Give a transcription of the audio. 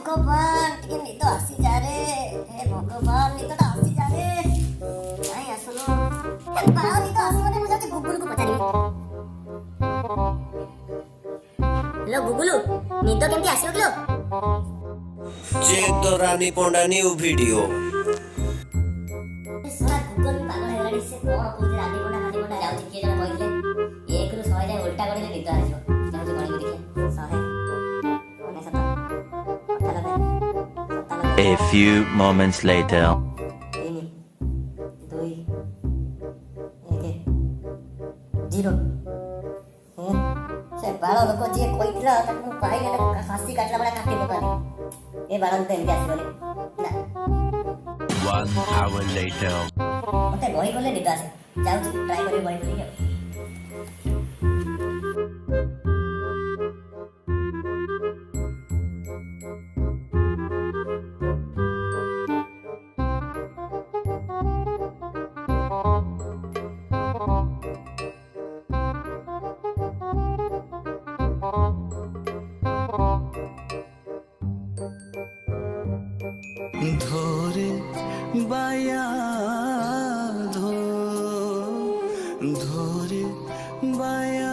भगवान टिके निद आसी जा रे हे भगवान निदटा आसी जा रे काई आसुनो हे बाळ निद आसीबने मु जाते गुगुल को पचारी हेलो गुगुलू निद केमती आसीबो किलो check the Rani Panda new video सारा गुगल पागल हेलाडी से कोन कोथि रानी पंडा जाउची के जण कहिले 1 रु 100 जाय उल्टा गडले निद आसीबो जाउची गणी देखिए 100 A few moments later. 3 2 1 0 से बाळ लोक जे कइथिला ताकू पाइले खासी काटला बडा काटी पकानी ए बाळ ते एमती आसी बोले ना 1 hour later. मते बही बोले निद आसे जाउची ट्राई करी बही बोली ধরে বায়া ধরে বায়া